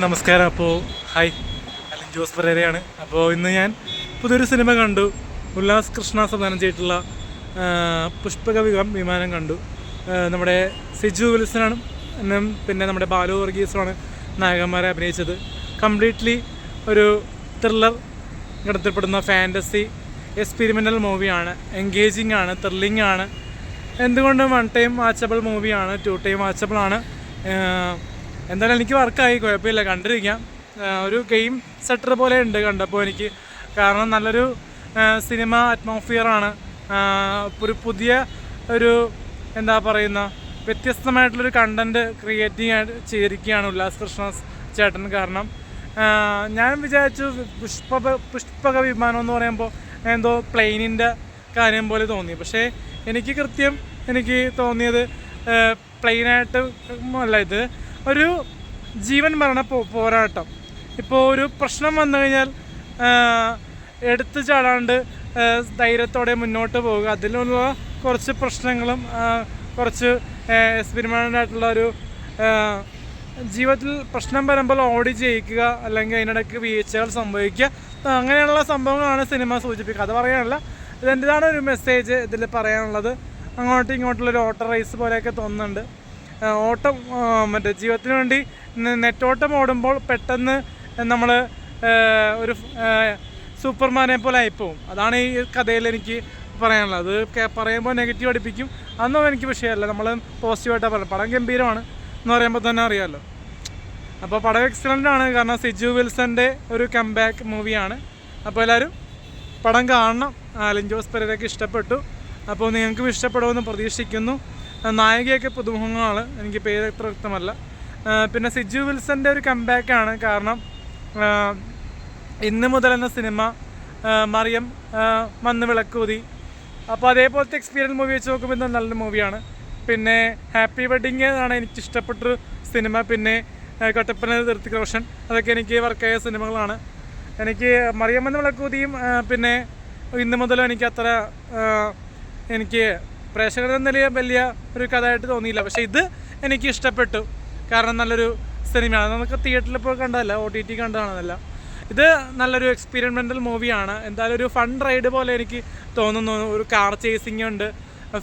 നമസ്കാരം. അപ്പോൾ ഹായ്, അലിൻ ജോസ് പെരേരയാണ്. അപ്പോൾ ഇന്ന് ഞാൻ പുതിയൊരു സിനിമ കണ്ടു. ഉല്ലാസ് കൃഷ്ണ സംവിധാനം ചെയ്തിട്ടുള്ള പുഷ്പക വിമാനം കണ്ടു. നമ്മുടെ സിജു വിൽസനാണ് പിന്നെ നമ്മുടെ ബാലു വർഗീസുമാണ് നായകന്മാരെ അഭിനയിച്ചത്. കംപ്ലീറ്റ്ലി ഒരു ത്രില്ലർ ഘടത്തിൽപ്പെടുന്ന ഫാൻറ്റസി എക്സ്പെരിമെൻ്റൽ മൂവിയാണ്. എൻഗേജിങ് ആണ്, ത്രില്ലിംഗ് ആണ്. എന്തുകൊണ്ടും 1 ടൈം വാച്ചബിൾ മൂവിയാണ്, 2 ടൈം വാച്ചബിൾ ആണ്. എന്തായാലും എനിക്ക് വർക്കായി, കുഴപ്പമില്ല, കണ്ടിരിക്കാം. ഒരു ഗെയിം സെറ്റർ പോലെ ഉണ്ട് കണ്ടപ്പോൾ എനിക്ക്. കാരണം നല്ലൊരു സിനിമ അറ്റ്മോസ്ഫിയറാണ്. ഒരു പുതിയ ഒരു എന്താ പറയുന്ന വ്യത്യസ്തമായിട്ടുള്ളൊരു കണ്ടൻറ്റ് ക്രിയേറ്റ് ചെയ്തിരിക്കുകയാണ് ഉല്ലാസ് കൃഷ്ണ ചേട്ടൻ. കാരണം ഞാൻ വിചാരിച്ചു പുഷ്പക വിമാനം എന്ന് പറയുമ്പോൾ എന്തോ പ്ലെയിനിൻ്റെ കാര്യം പോലെ തോന്നി. പക്ഷേ എനിക്ക് തോന്നിയത് പ്ലെയിനായിട്ട് അല്ല, ഇത് ഒരു ജീവൻ മരണ പോരാട്ടം. ഇപ്പോൾ ഒരു പ്രശ്നം വന്നു കഴിഞ്ഞാൽ എടുത്തു ചാടാണ്ട് ധൈര്യത്തോടെ മുന്നോട്ട് പോവുക. അതിലുള്ള കുറച്ച് പ്രശ്നങ്ങളും കുറച്ച് എക്സ്പെരിമെൻ്റ് ആയിട്ടുള്ള ഒരു ജീവിതത്തിൽ പ്രശ്നം വരുമ്പോൾ ഓടി ജയിക്കുക, അല്ലെങ്കിൽ അതിനിടയ്ക്ക് വീഴ്ചകൾ സംഭവിക്കുക, അങ്ങനെയുള്ള സംഭവങ്ങളാണ് സിനിമ സൂചിപ്പിക്കുക. അത് പറയാനല്ല, ഇതെൻ്റെതാണ് ഒരു മെസ്സേജ് ഇതിൽ പറയാനുള്ളത്. അങ്ങോട്ടും ഇങ്ങോട്ടുള്ളൊരു ഓട്ട റേസ് പോലെയൊക്കെ തോന്നുന്നുണ്ട്. ഓട്ടം മറ്റേ ജീവിതത്തിന് വേണ്ടി നെറ്റോട്ടം ഓടുമ്പോൾ പെട്ടെന്ന് നമ്മൾ ഒരു സൂപ്പർമാനെ പോലെ ആയിപ്പോവും. അതാണ് ഈ കഥയിൽ എനിക്ക് പറയാനുള്ളത്. അത് പറയുമ്പോൾ നെഗറ്റീവ് അടിപ്പിക്കും, അതൊന്നും എനിക്ക് വിഷയമല്ല. നമ്മൾ പോസിറ്റീവായിട്ടാണ് പറയുന്നത്. പടം ഗംഭീരമാണ് എന്ന് പറയുമ്പോൾ തന്നെ അറിയാമല്ലോ. അപ്പോൾ പടം എക്സലൻ്റ് ആണ്. കാരണം സിജു വിൽസൻ്റെ ഒരു കംബാക്ക് മൂവിയാണ്. അപ്പോൾ എല്ലാവരും പടം കാണണം. അലിൻ ജോസ് പെരേരയ്ക്ക് ഇഷ്ടപ്പെട്ടു. അപ്പോൾ നിങ്ങൾക്കും ഇഷ്ടപ്പെടുമെന്ന് പ്രതീക്ഷിക്കുന്നു. നായികയൊക്കെ പുതുമുഖങ്ങളാണ്, എനിക്ക് പേര് എത്ര വ്യക്തമല്ല. പിന്നെ സിജു വിൽസൻ്റെ ഒരു കംബാക്കാണ്. കാരണം ഇന്ന് മുതൽ എന്ന സിനിമ, മറിയം, മന്ന് വിളക്കൂതി, അപ്പോൾ അതേപോലത്തെ എക്സ്പീരിയൻസ് മൂവി വെച്ച് നോക്കുമ്പോൾ ഇത് നല്ലൊരു മൂവിയാണ്. പിന്നെ ഹാപ്പി വെഡിങ് ആണ് എനിക്കിഷ്ടപ്പെട്ടൊരു സിനിമ. പിന്നെ കട്ടപ്പന ഋത്തിക് റോഷൻ, അതൊക്കെ എനിക്ക് വർക്കായ സിനിമകളാണ്. എനിക്ക് മറിയം മന്ന് വിളക്കൂതിയും പിന്നെ ഇന്ന് മുതലും എനിക്ക് അത്ര എനിക്ക് പ്രേക്ഷകരുടെ നിലയിൽ വലിയ ഒരു കഥയായിട്ട് തോന്നിയില്ല. പക്ഷേ ഇത് എനിക്ക് ഇഷ്ടപ്പെട്ടു. കാരണം നല്ലൊരു സിനിമയാണ്. നമുക്ക് തിയേറ്ററിൽ പോയി കണ്ടതല്ല, OTT കണ്ടതാണെന്നല്ല. ഇത് നല്ലൊരു എക്സ്പെരിമെൻ്റൽ മൂവിയാണ്. എന്തായാലും ഒരു ഫൺ റൈഡ് പോലെ എനിക്ക് തോന്നുന്നു. ഒരു കാർ ചേസിങ് ഉണ്ട്,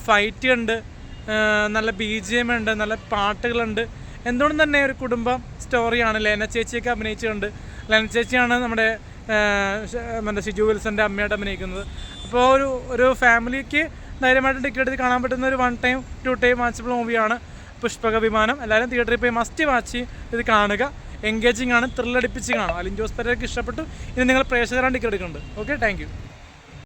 ഫൈറ്റ് ഉണ്ട്, നല്ല BGM ഉണ്ട്, നല്ല പാട്ടുകളുണ്ട്. എന്തുകൊണ്ടും തന്നെ ഒരു കുടുംബം സ്റ്റോറിയാണ്. ലേന ചേച്ചിയൊക്കെ അഭിനയിച്ചിട്ടുണ്ട്. ലേന ചേച്ചിയാണ് നമ്മുടെ സിജു വിൽസൻ്റെ അമ്മയായിട്ട് അഭിനയിക്കുന്നത്. അപ്പോൾ ഒരു ഫാമിലിക്ക് ധൈര്യമായിട്ട് ടിക്കറ്റ് എടുത്ത് കാണാൻ പറ്റുന്ന ഒരു 1 ടൈം 2 ടൈം വാച്ചബിൾ മൂവിയാണ് പുഷ്പക വിമാനം. എല്ലാവരും തിയേറ്ററിൽ പോയി മസ്റ്റ് വാച്ച് ഇത് കാണുക. എൻഗേജിങ് ആണ്, ത്രില്ലടിപ്പിച്ച് കാണും. അലിൻ ജോസ് പെരേരയ്ക്ക് ഇഷ്ടപ്പെട്ടു. ഇനി നിങ്ങൾ പ്രേക്ഷകരാണ് ടിക്കറ്റ് എടുക്കുന്നുണ്ട്. Okay, thank you.